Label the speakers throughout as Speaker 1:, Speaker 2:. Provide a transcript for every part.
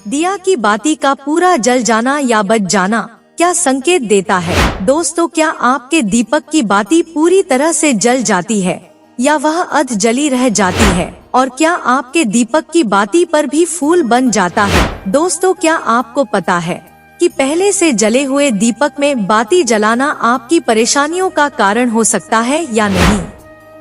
Speaker 1: दिया की बाती का पूरा जल जाना या बच जाना क्या संकेत देता है? दोस्तों, क्या आपके दीपक की बाती पूरी तरह से जल जाती है या वह अध जली रह जाती है? और क्या आपके दीपक की बाती पर भी फूल बन जाता है? दोस्तों, क्या आपको पता है कि पहले से जले हुए दीपक में बाती जलाना आपकी परेशानियों का कारण हो सकता है या नहीं?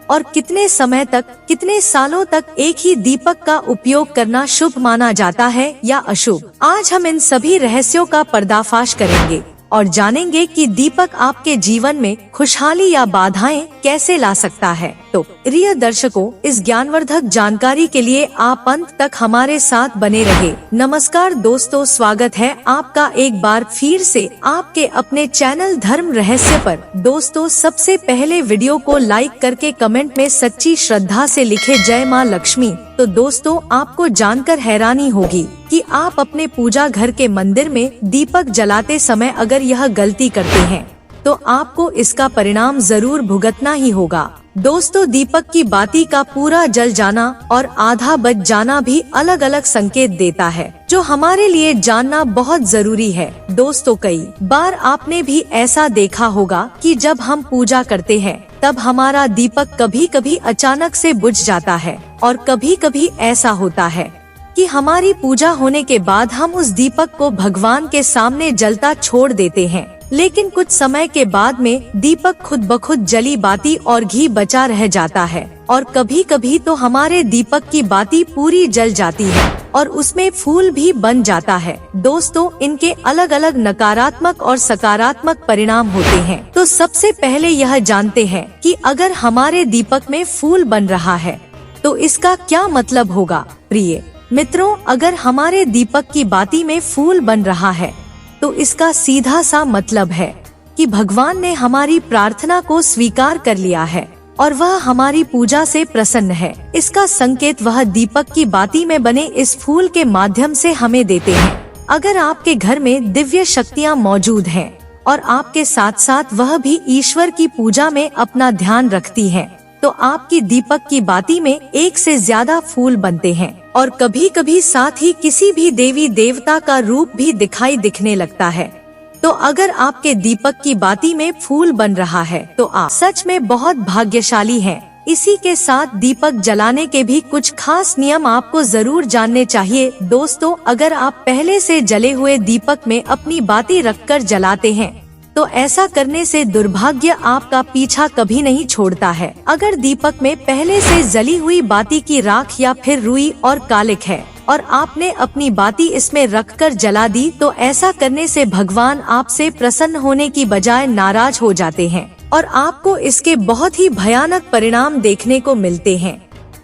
Speaker 1: और कितने समय तक, कितने सालों तक एक ही दीपक का उपयोग करना शुभ माना जाता है या अशुभ? आज हम इन सभी रहस्यों का पर्दाफाश करेंगे और जानेंगे कि दीपक आपके जीवन में खुशहाली या बाधाएं कैसे ला सकता है। तो प्रिय दर्शकों, इस ज्ञानवर्धक जानकारी के लिए आप अंत तक हमारे साथ बने रहे। नमस्कार दोस्तों, स्वागत है आपका एक बार फिर से आपके अपने चैनल धर्म रहस्य पर। दोस्तों, सबसे पहले वीडियो को लाइक करके कमेंट में सच्ची श्रद्धा से लिखे जय माँ लक्ष्मी। तो दोस्तों, आपको जानकर हैरानी होगी कि आप अपने पूजा घर के मंदिर में दीपक जलाते समय अगर यह गलती करते हैं तो आपको इसका परिणाम जरूर भुगतना ही होगा। दोस्तों, दीपक की बाती का पूरा जल जाना और आधा बच जाना भी अलग अलग संकेत देता है, जो हमारे लिए जानना बहुत जरूरी है। दोस्तों, कई बार आपने भी ऐसा देखा होगा कि जब हम पूजा करते हैं तब हमारा दीपक कभी कभी अचानक से बुझ जाता है और कभी कभी ऐसा होता है कि हमारी पूजा होने के बाद हम उस दीपक को भगवान के सामने जलता छोड़ देते हैं, लेकिन कुछ समय के बाद में दीपक खुद ब खुद जली बाती और घी बचा रह जाता है। और कभी कभी तो हमारे दीपक की बाती पूरी जल जाती है और उसमें फूल भी बन जाता है। दोस्तों, इनके अलग अलग नकारात्मक और सकारात्मक परिणाम होते हैं। तो सबसे पहले यह जानते हैं कि अगर हमारे दीपक में फूल बन रहा है तो इसका क्या मतलब होगा। प्रिय मित्रों, अगर हमारे दीपक की बाती में फूल बन रहा है तो इसका सीधा सा मतलब है कि भगवान ने हमारी प्रार्थना को स्वीकार कर लिया है और वह हमारी पूजा से प्रसन्न है। इसका संकेत वह दीपक की बाती में बने इस फूल के माध्यम से हमें देते हैं। अगर आपके घर में दिव्य शक्तियाँ मौजूद हैं और आपके साथ साथ वह भी ईश्वर की पूजा में अपना ध्यान रखती है, तो आपकी दीपक की बाती में एक से ज्यादा फूल बनते हैं और कभी कभी साथ ही किसी भी देवी देवता का रूप भी दिखने लगता है। तो अगर आपके दीपक की बाती में फूल बन रहा है तो आप सच में बहुत भाग्यशाली हैं। इसी के साथ दीपक जलाने के भी कुछ खास नियम आपको जरूर जानने चाहिए। दोस्तों, अगर आप पहले से जले हुए दीपक में अपनी बाती रखकर जलाते हैं तो ऐसा करने से दुर्भाग्य आपका पीछा कभी नहीं छोड़ता है। अगर दीपक में पहले से जली हुई बाती की राख या फिर रुई और कालिक है और आपने अपनी बाती इसमें रखकर जला दी तो ऐसा करने से भगवान आपसे प्रसन्न होने की बजाय नाराज हो जाते हैं और आपको इसके बहुत ही भयानक परिणाम देखने को मिलते हैं।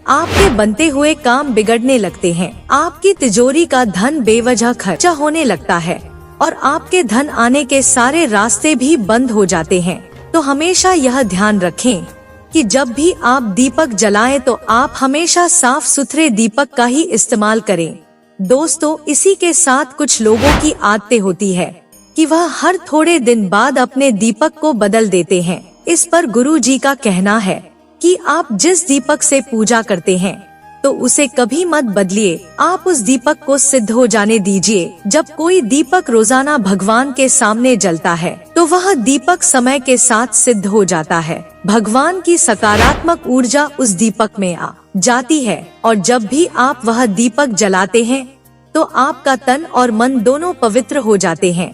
Speaker 1: आपके बनते हुए काम बिगड़ने लगते हैं, आपकी तिजोरी का धन बेवजह खर्चा होने लगता है और आपके धन आने के सारे रास्ते भी बंद हो जाते हैं। तो हमेशा यह ध्यान रखें कि जब भी आप दीपक जलाएं तो आप हमेशा साफ सुथरे दीपक का ही इस्तेमाल करें। दोस्तों, इसी के साथ कुछ लोगों की आदतें होती है कि वह हर थोड़े दिन बाद अपने दीपक को बदल देते हैं। इस पर गुरु जी का कहना है कि आप जिस दीपक से पूजा करते हैं तो उसे कभी मत बदलिए, आप उस दीपक को सिद्ध हो जाने दीजिए। जब कोई दीपक रोजाना भगवान के सामने जलता है तो वह दीपक समय के साथ सिद्ध हो जाता है। भगवान की सकारात्मक ऊर्जा उस दीपक में आ जाती है और जब भी आप वह दीपक जलाते हैं तो आपका तन और मन दोनों पवित्र हो जाते हैं।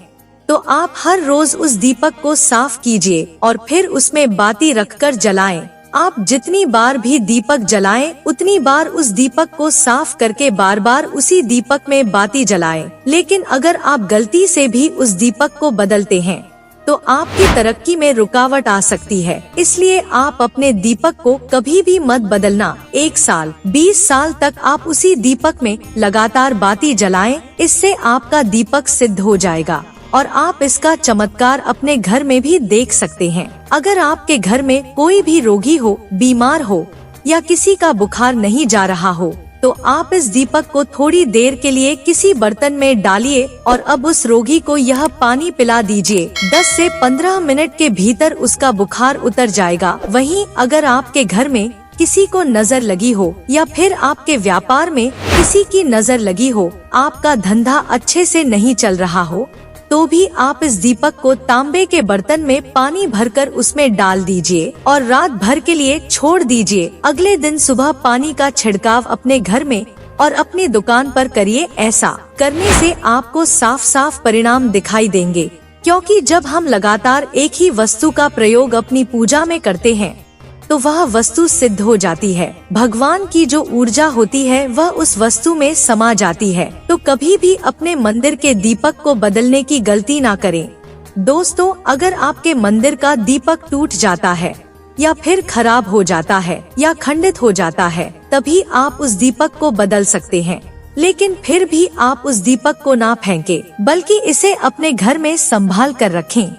Speaker 1: तो आप हर रोज उस दीपक को साफ कीजिए और फिर उसमें बाती रखकर जलाएं। आप जितनी बार भी दीपक जलाएं, उतनी बार उस दीपक को साफ करके बार बार उसी दीपक में बाती जलाएं। लेकिन अगर आप गलती से भी उस दीपक को बदलते हैं तो आपकी तरक्की में रुकावट आ सकती है। इसलिए आप अपने दीपक को कभी भी मत बदलना। 1 साल 20 साल तक आप उसी दीपक में लगातार बाती जलाएं, इससे आपका दीपक सिद्ध हो जाएगा और आप इसका चमत्कार अपने घर में भी देख सकते हैं। अगर आपके घर में कोई भी रोगी हो, बीमार हो या किसी का बुखार नहीं जा रहा हो तो आप इस दीपक को थोड़ी देर के लिए किसी बर्तन में डालिए और अब उस रोगी को यह पानी पिला दीजिए। 10 से 15 मिनट के भीतर उसका बुखार उतर जाएगा। वहीं अगर आपके घर में किसी को नजर लगी हो या फिर आपके व्यापार में किसी की नजर लगी हो, आपका धंधा अच्छे से नहीं चल रहा हो, तो भी आप इस दीपक को तांबे के बर्तन में पानी भरकर उसमें डाल दीजिए और रात भर के लिए छोड़ दीजिए। अगले दिन सुबह पानी का छिड़काव अपने घर में और अपनी दुकान पर करिए। ऐसा करने से आपको साफ साफ परिणाम दिखाई देंगे, क्योंकि जब हम लगातार एक ही वस्तु का प्रयोग अपनी पूजा में करते हैं तो वह वस्तु सिद्ध हो जाती है। भगवान की जो ऊर्जा होती है वह उस वस्तु में समा जाती है। तो कभी भी अपने मंदिर के दीपक को बदलने की गलती ना करें। दोस्तों, अगर आपके मंदिर का दीपक टूट जाता है या फिर खराब हो जाता है या खंडित हो जाता है, तभी आप उस दीपक को बदल सकते हैं। लेकिन फिर भी आप उस दीपक को ना फेंके, बल्कि इसे अपने घर में संभाल कर रखें,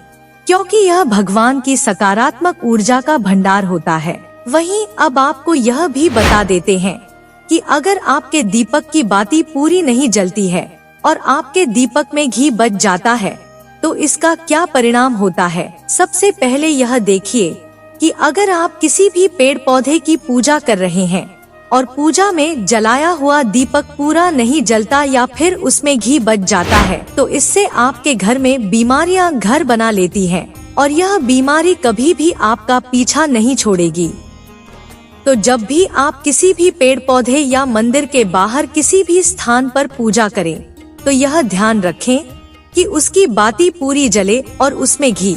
Speaker 1: क्योंकि यह भगवान की सकारात्मक ऊर्जा का भंडार होता है। वहीं अब आपको यह भी बता देते हैं कि अगर आपके दीपक की बाती पूरी नहीं जलती है और आपके दीपक में घी बच जाता है तो इसका क्या परिणाम होता है। सबसे पहले यह देखिए कि अगर आप किसी भी पेड़ पौधे की पूजा कर रहे हैं और पूजा में जलाया हुआ दीपक पूरा नहीं जलता या फिर उसमें घी बच जाता है, तो इससे आपके घर में बीमारियां घर बना लेती हैं और यह बीमारी कभी भी आपका पीछा नहीं छोड़ेगी। तो जब भी आप किसी भी पेड़ पौधे या मंदिर के बाहर किसी भी स्थान पर पूजा करें, तो यह ध्यान रखें कि उसकी बाती पूरी जले और उसमें घी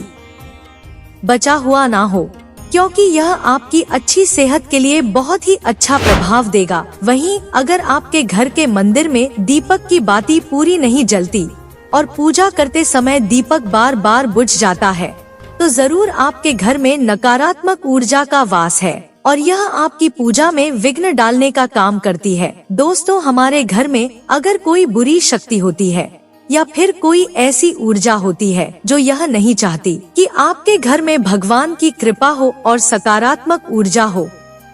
Speaker 1: बचा हुआ ना हो, क्योंकि यह आपकी अच्छी सेहत के लिए बहुत ही अच्छा प्रभाव देगा। वहीं अगर आपके घर के मंदिर में दीपक की बाती पूरी नहीं जलती और पूजा करते समय दीपक बार बार बुझ जाता है, तो जरूर आपके घर में नकारात्मक ऊर्जा का वास है और यह आपकी पूजा में विघ्न डालने का काम करती है। दोस्तों, हमारे घर में अगर कोई बुरी शक्ति होती है या फिर कोई ऐसी ऊर्जा होती है जो यह नहीं चाहती कि आपके घर में भगवान की कृपा हो और सकारात्मक ऊर्जा हो,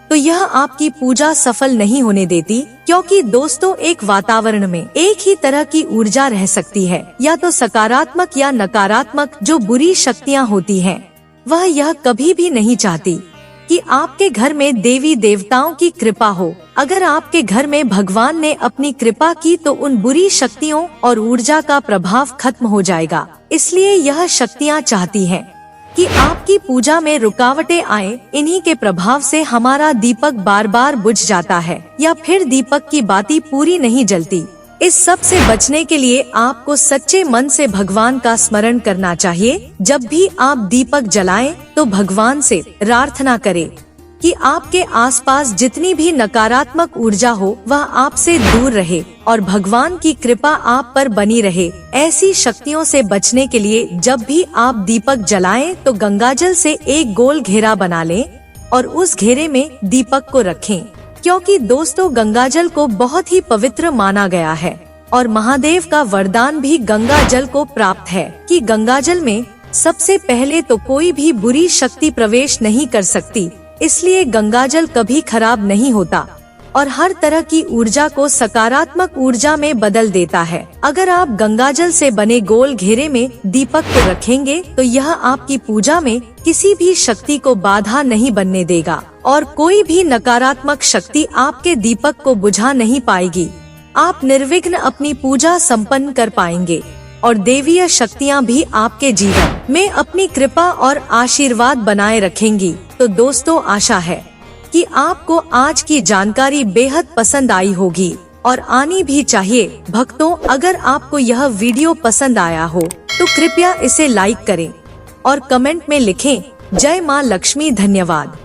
Speaker 1: तो यह आपकी पूजा सफल नहीं होने देती। क्योंकि दोस्तों, एक वातावरण में एक ही तरह की ऊर्जा रह सकती है, या तो सकारात्मक या नकारात्मक। जो बुरी शक्तियाँ होती हैं, वह यह कभी भी नहीं चाहती कि आपके घर में देवी देवताओं की कृपा हो। अगर आपके घर में भगवान ने अपनी कृपा की तो उन बुरी शक्तियों और ऊर्जा का प्रभाव खत्म हो जाएगा। इसलिए यह शक्तियाँ चाहती हैं कि आपकी पूजा में रुकावटें आए। इन्हीं के प्रभाव से हमारा दीपक बार बार बुझ जाता है या फिर दीपक की बाती पूरी नहीं जलती। इस सब से बचने के लिए आपको सच्चे मन से भगवान का स्मरण करना चाहिए। जब भी आप दीपक जलाएं तो भगवान से प्रार्थना करें कि आपके आसपास जितनी भी नकारात्मक ऊर्जा हो वह आपसे दूर रहे और भगवान की कृपा आप पर बनी रहे। ऐसी शक्तियों से बचने के लिए जब भी आप दीपक जलाएं तो गंगाजल से एक गोल घेरा बना लें और उस घेरे में दीपक को रखें, क्योंकि दोस्तों, गंगाजल को बहुत ही पवित्र माना गया है और महादेव का वरदान भी गंगा जल को प्राप्त है कि गंगाजल में सबसे पहले तो कोई भी बुरी शक्ति प्रवेश नहीं कर सकती। इसलिए गंगाजल कभी खराब नहीं होता और हर तरह की ऊर्जा को सकारात्मक ऊर्जा में बदल देता है। अगर आप गंगाजल से बने गोल घेरे में दीपक को रखेंगे तो यह आपकी पूजा में किसी भी शक्ति को बाधा नहीं बनने देगा और कोई भी नकारात्मक शक्ति आपके दीपक को बुझा नहीं पाएगी। आप निर्विघ्न अपनी पूजा संपन्न कर पाएंगे और देवीय शक्तियाँ भी आपके जीवन में अपनी कृपा और आशीर्वाद बनाए रखेंगी। तो दोस्तों, आशा है कि आपको आज की जानकारी बेहद पसंद आई होगी और आनी भी चाहिए। भक्तों, अगर आपको यह वीडियो पसंद आया हो तो कृपया इसे लाइक करें और कमेंट में लिखें जय मां लक्ष्मी। धन्यवाद।